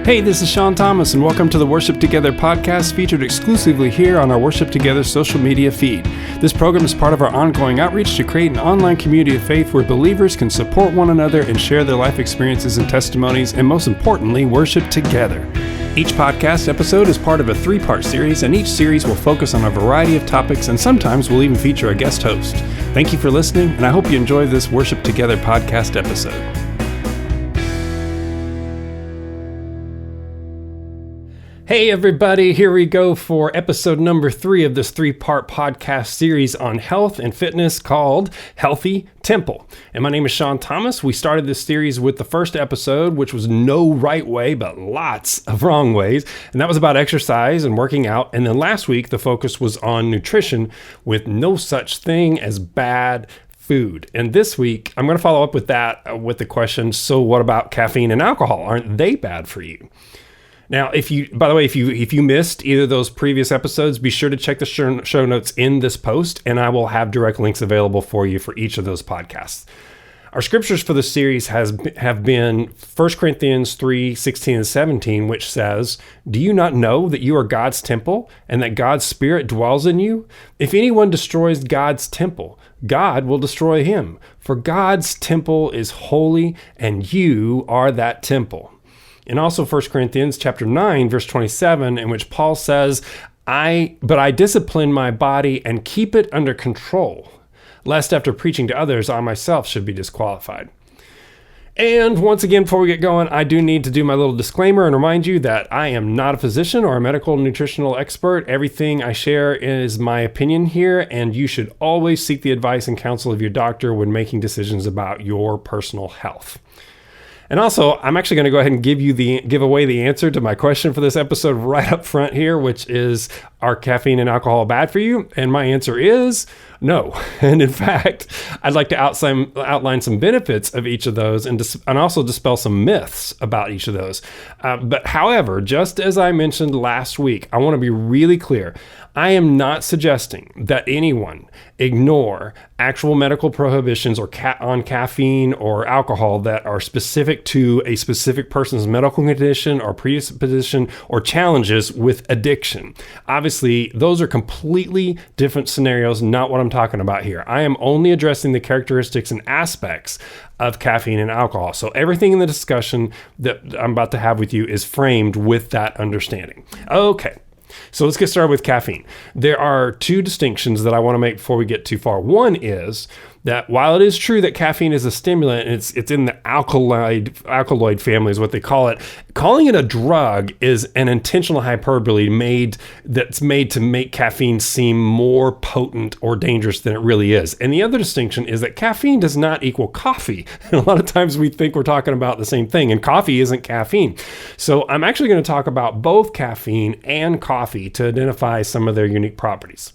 Hey, this is Shawn Thomas, and welcome to the Worship Together podcast, featured exclusively here on our Worship Together social media feed. This program is part of our ongoing outreach to create an online community of faith where believers can support one another and share their life experiences and testimonies, and most importantly, worship together. Each podcast episode is part of a 3-part series, and each series will focus on a variety of topics, and sometimes we'll even feature a guest host. Thank you for listening, and I hope you enjoy this Worship Together podcast episode. Hey everybody, here we go for episode number 3 of this 3-part podcast series on health and fitness called Healthy Temple. And my name is Shawn Thomas. We started this series with the first episode, which was no right way, but lots of wrong ways. And that was about exercise and working out. And then last week, the focus was on nutrition with no such thing as bad food. And this week, I'm going to follow up with that with the question, so what about caffeine and alcohol? Aren't they bad for you? Now, if you missed either of those previous episodes, be sure to check the show notes in this post, and I will have direct links available for you for each of those podcasts. Our scriptures for this series have been 1 Corinthians 3:16 and 17, which says, "Do you not know that you are God's temple and that God's Spirit dwells in you? If anyone destroys God's temple, God will destroy him. For God's temple is holy, and you are that temple." And also 1 Corinthians chapter 9, verse 27, in which Paul says, But I discipline my body and keep it under control, lest after preaching to others, I myself should be disqualified. And once again, before we get going, I do need to do my little disclaimer and remind you that I am not a physician or a medical nutritional expert. Everything I share is my opinion here, and you should always seek the advice and counsel of your doctor when making decisions about your personal health. And also, I'm actually going to go ahead and give away the answer to my question for this episode right up front here, which is, are caffeine and alcohol bad for you? And my answer is no. And in fact, I'd like to outline some benefits of each of those and also dispel some myths about each of those. But however, just as I mentioned last week, I want to be really clear. I am not suggesting that anyone ignore actual medical prohibitions on caffeine or alcohol that are specific to a specific person's medical condition or predisposition or challenges with addiction. Obviously, those are completely different scenarios, not what I'm talking about here. I am only addressing the characteristics and aspects of caffeine and alcohol. So everything in the discussion that I'm about to have with you is framed with that understanding. Okay. So let's get started with caffeine. There are 2 distinctions that I want to make before we get too far. One is that while it is true that caffeine is a stimulant, it's in the alkaloid family is what they call it. Calling it a drug is an intentional hyperbole that's made to make caffeine seem more potent or dangerous than it really is. And the other distinction is that caffeine does not equal coffee. And a lot of times we think we're talking about the same thing, and coffee isn't caffeine. So I'm actually going to talk about both caffeine and coffee to identify some of their unique properties.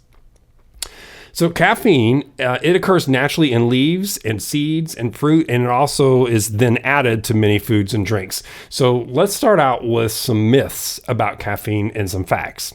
So caffeine, it occurs naturally in leaves and seeds and fruit, and it also is then added to many foods and drinks. So let's start out with some myths about caffeine and some facts.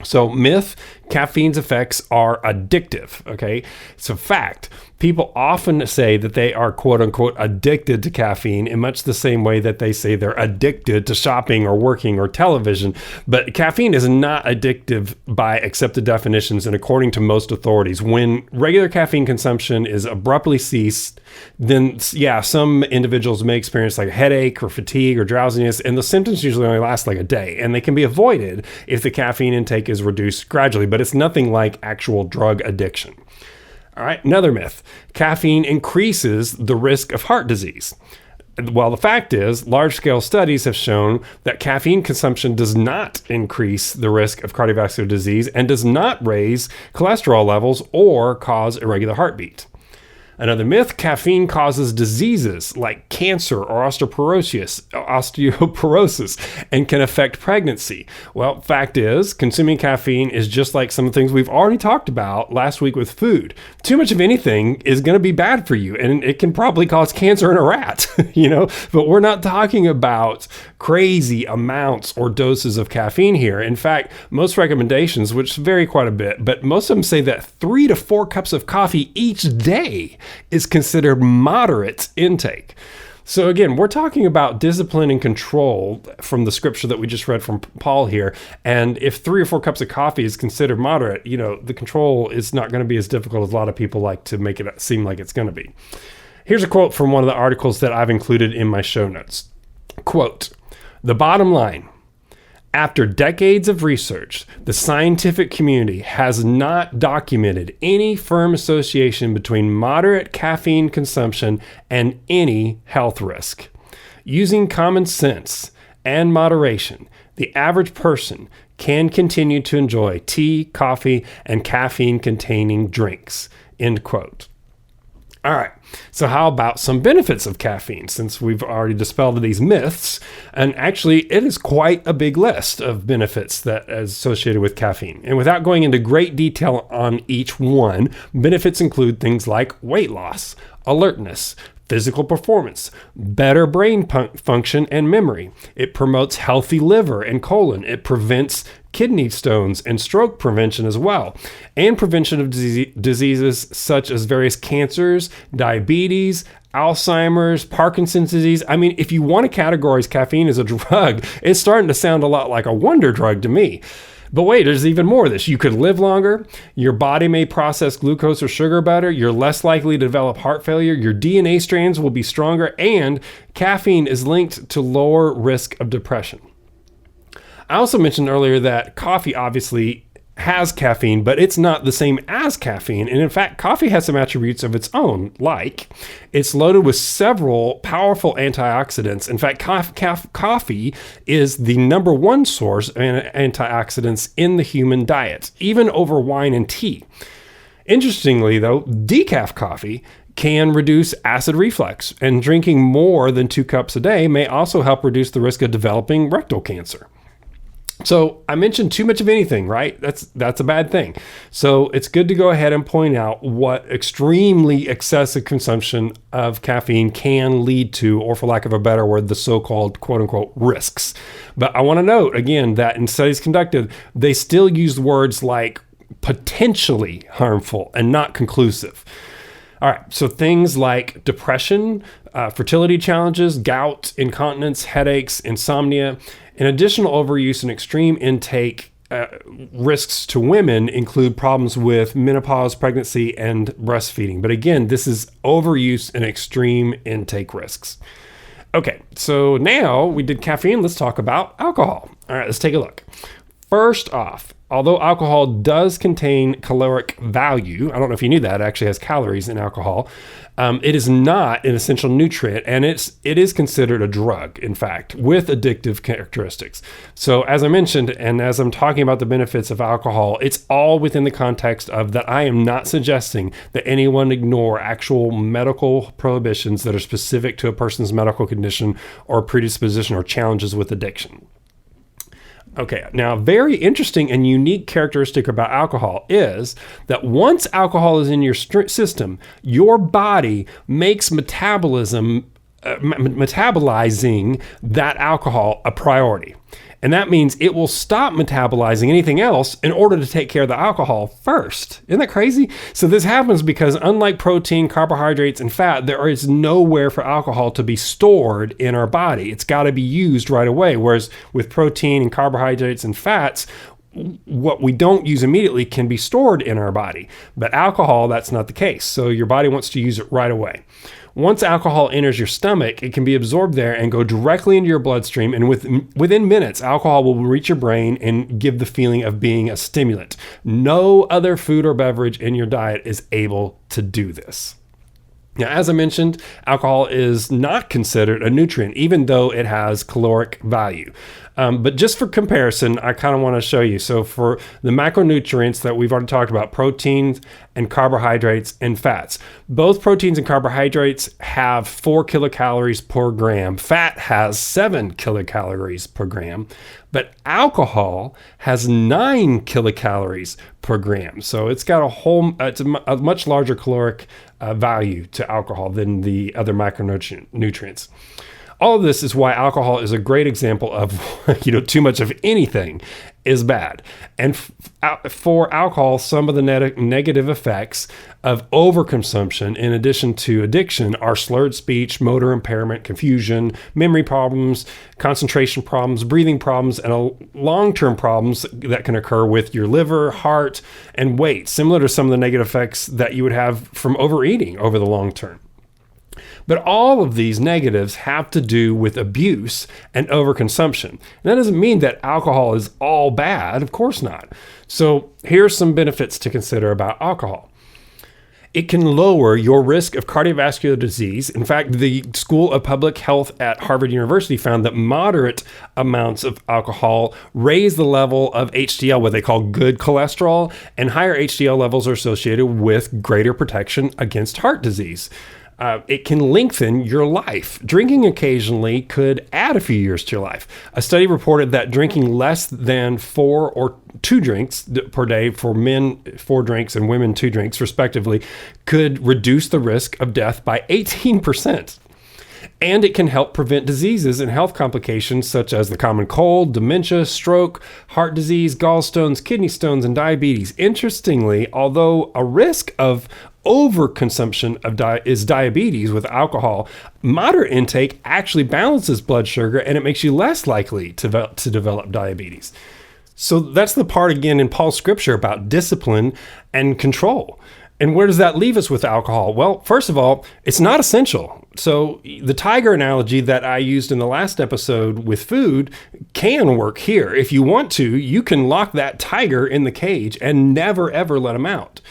So myth, caffeine's effects are addictive, okay? It's a fact. People often say that they are quote unquote addicted to caffeine in much the same way that they say they're addicted to shopping or working or television. But caffeine is not addictive by accepted definitions and according to most authorities. When regular caffeine consumption is abruptly ceased, then some individuals may experience like a headache or fatigue or drowsiness, and the symptoms usually only last like a day, and they can be avoided if the caffeine intake is reduced gradually, but it's nothing like actual drug addiction. All right, another myth. Caffeine increases the risk of heart disease. Well, the fact is, large-scale studies have shown that caffeine consumption does not increase the risk of cardiovascular disease and does not raise cholesterol levels or cause irregular heartbeat. Another myth, caffeine causes diseases like cancer or osteoporosis and can affect pregnancy. Well, fact is, consuming caffeine is just like some of the things we've already talked about last week with food. Too much of anything is going to be bad for you, and it can probably cause cancer in a rat, but we're not talking about crazy amounts or doses of caffeine here. In fact, most recommendations, which vary quite a bit, but most of them say that 3 to 4 cups of coffee each day is considered moderate intake. So again, we're talking about discipline and control from the scripture that we just read from Paul here. And if 3 or 4 cups of coffee is considered moderate, the control is not going to be as difficult as a lot of people like to make it seem like it's going to be. Here's a quote from one of the articles that I've included in my show notes. Quote, "The bottom line, after decades of research, the scientific community has not documented any firm association between moderate caffeine consumption and any health risk. Using common sense and moderation, the average person can continue to enjoy tea, coffee, and caffeine-containing drinks." End quote. All right, so how about some benefits of caffeine, since we've already dispelled these myths? And actually, it is quite a big list of benefits that is associated with caffeine. And without going into great detail on each one, benefits include things like weight loss, alertness, physical performance, better brain function and memory. It promotes healthy liver and colon. It prevents kidney stones and stroke prevention as well, and prevention of diseases such as various cancers, diabetes, Alzheimer's, Parkinson's disease. I mean, if you want to categorize caffeine as a drug, it's starting to sound a lot like a wonder drug to me. But wait, there's even more of this. You could live longer. Your body may process glucose or sugar better. You're less likely to develop heart failure. Your DNA strands will be stronger. And caffeine is linked to lower risk of depression. I also mentioned earlier that coffee obviously has caffeine, but it's not the same as caffeine. And in fact, coffee has some attributes of its own, like it's loaded with several powerful antioxidants. In fact, coffee is the number 1 source of antioxidants in the human diet, even over wine and tea. Interestingly, though, decaf coffee can reduce acid reflux, and drinking more than 2 cups a day may also help reduce the risk of developing rectal cancer. So I mentioned too much of anything, right? That's a bad thing. So it's good to go ahead and point out what extremely excessive consumption of caffeine can lead to, or for lack of a better word, the so-called quote unquote risks. But I want to note again that in studies conducted, they still use words like potentially harmful and not conclusive. All right, so things like depression, fertility challenges, gout, incontinence, headaches, insomnia, and additional overuse and extreme intake risks to women include problems with menopause, pregnancy, and breastfeeding. But again, this is overuse and extreme intake risks. Okay, so now we did caffeine, let's talk about alcohol. All right, let's take a look. First off, although alcohol does contain caloric value, I don't know if you knew that, it actually has calories in alcohol, it is not an essential nutrient, and it is considered a drug, in fact, with addictive characteristics. So as I mentioned, and as I'm talking about the benefits of alcohol, it's all within the context of that I am not suggesting that anyone ignore actual medical prohibitions that are specific to a person's medical condition or predisposition or challenges with addiction. Okay, now a very interesting and unique characteristic about alcohol is that once alcohol is in your system, your body makes metabolizing that alcohol a priority. And that means it will stop metabolizing anything else in order to take care of the alcohol first. Isn't that crazy? So this happens because unlike protein, carbohydrates, and fat, there is nowhere for alcohol to be stored in our body. It's got to be used right away. Whereas with protein and carbohydrates and fats, what we don't use immediately can be stored in our body. But alcohol, that's not the case. So your body wants to use it right away. Once alcohol enters your stomach, it can be absorbed there and go directly into your bloodstream. And within minutes, alcohol will reach your brain and give the feeling of being a stimulant. No other food or beverage in your diet is able to do this. Now, as I mentioned, alcohol is not considered a nutrient, even though it has caloric value. But just for comparison, I kind of want to show you. So for the macronutrients that we've already talked about, proteins and carbohydrates and fats, both proteins and carbohydrates have 4 kilocalories per gram. Fat has 7 kilocalories per gram, but alcohol has 9 kilocalories per gram. So it's got it's a much larger caloric value to alcohol than the other macronutrients. All of this is why alcohol is a great example of, too much of anything is bad. And for alcohol, some of the negative effects of overconsumption, in addition to addiction, are slurred speech, motor impairment, confusion, memory problems, concentration problems, breathing problems, and long-term problems that can occur with your liver, heart, and weight, similar to some of the negative effects that you would have from overeating over the long term. But all of these negatives have to do with abuse and overconsumption. And that doesn't mean that alcohol is all bad. Of course not. So here's some benefits to consider about alcohol. It can lower your risk of cardiovascular disease. In fact, the School of Public Health at Harvard University found that moderate amounts of alcohol raise the level of HDL, what they call good cholesterol, and higher HDL levels are associated with greater protection against heart disease. It can lengthen your life. Drinking occasionally could add a few years to your life. A study reported that drinking less than 4 or 2 drinks per day for men, 4 drinks, and women 2 drinks, respectively, could reduce the risk of death by 18%. And it can help prevent diseases and health complications such as the common cold, dementia, stroke, heart disease, gallstones, kidney stones, and diabetes. Interestingly, although a risk of overconsumption is diabetes with alcohol, moderate intake actually balances blood sugar and it makes you less likely to develop diabetes. So that's the part again in Paul's scripture about discipline and control. And where does that leave us with alcohol? Well, first of all, it's not essential. So the tiger analogy that I used in the last episode with food can work here. If you want to, you can lock that tiger in the cage and never, ever let him out.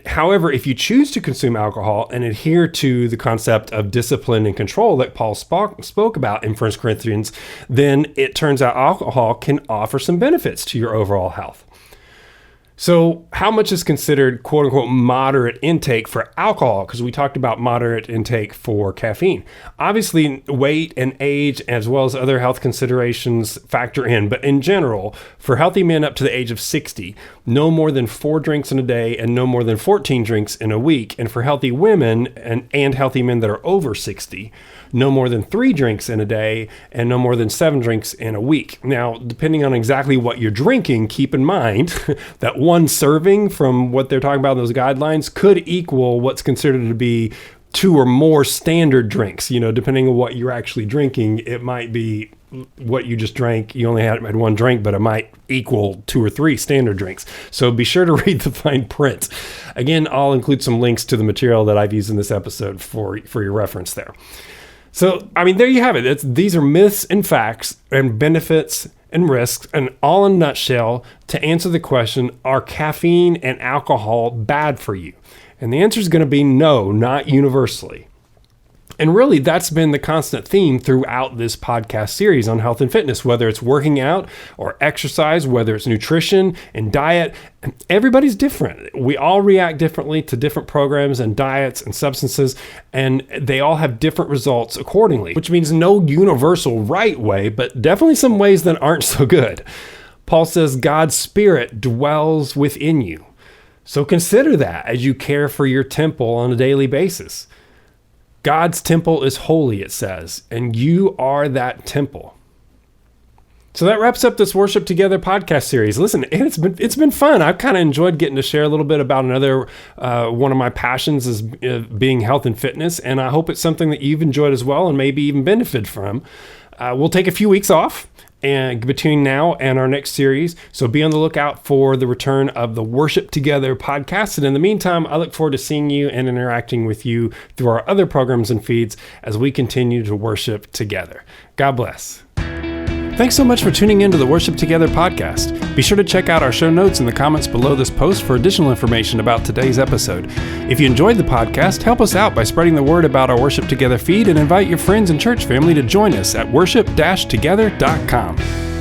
However, if you choose to consume alcohol and adhere to the concept of discipline and control that Paul spoke about in 1 Corinthians, then it turns out alcohol can offer some benefits to your overall health. So how much is considered quote unquote moderate intake for alcohol? Because we talked about moderate intake for caffeine. Obviously, weight and age, as well as other health considerations, factor in. But in general, for healthy men up to the age of 60, no more than 4 drinks in a day and no more than 14 drinks in a week. And for healthy women and healthy men that are over 60, no more than 3 drinks in a day and no more than 7 drinks in a week. Now, depending on exactly what you're drinking, keep in mind that one serving from what they're talking about in those guidelines could equal what's considered to be 2 or more standard drinks. Depending on what you're actually drinking, it might be what you just drank. You only had 1 drink, but it might equal 2 or 3 standard drinks. So be sure to read the fine print. Again, I'll include some links to the material that I've used in this episode for your reference there. So, there you have it. These are myths and facts and benefits and risks, and all in a nutshell to answer the question, are caffeine and alcohol bad for you? And the answer is going to be no, not universally. And really, that's been the constant theme throughout this podcast series on health and fitness, whether it's working out or exercise, whether it's nutrition and diet. Everybody's different. We all react differently to different programs and diets and substances, and they all have different results accordingly, which means no universal right way, but definitely some ways that aren't so good. Paul says God's Spirit dwells within you. So consider that as you care for your temple on a daily basis. God's temple is holy, it says, and you are that temple. So that wraps up this Worship Together podcast series. Listen, it's been fun. I've kind of enjoyed getting to share a little bit about another one of my passions is being health and fitness, and I hope it's something that you've enjoyed as well and maybe even benefited from. We'll take a few weeks off and between now and our next series. So be on the lookout for the return of the Worship Together podcast. And in the meantime, I look forward to seeing you and interacting with you through our other programs and feeds as we continue to worship together. God bless. Thanks so much for tuning into the Worship Together podcast. Be sure to check out our show notes in the comments below this post for additional information about today's episode. If you enjoyed the podcast, help us out by spreading the word about our Worship Together feed and invite your friends and church family to join us at worship-together.com.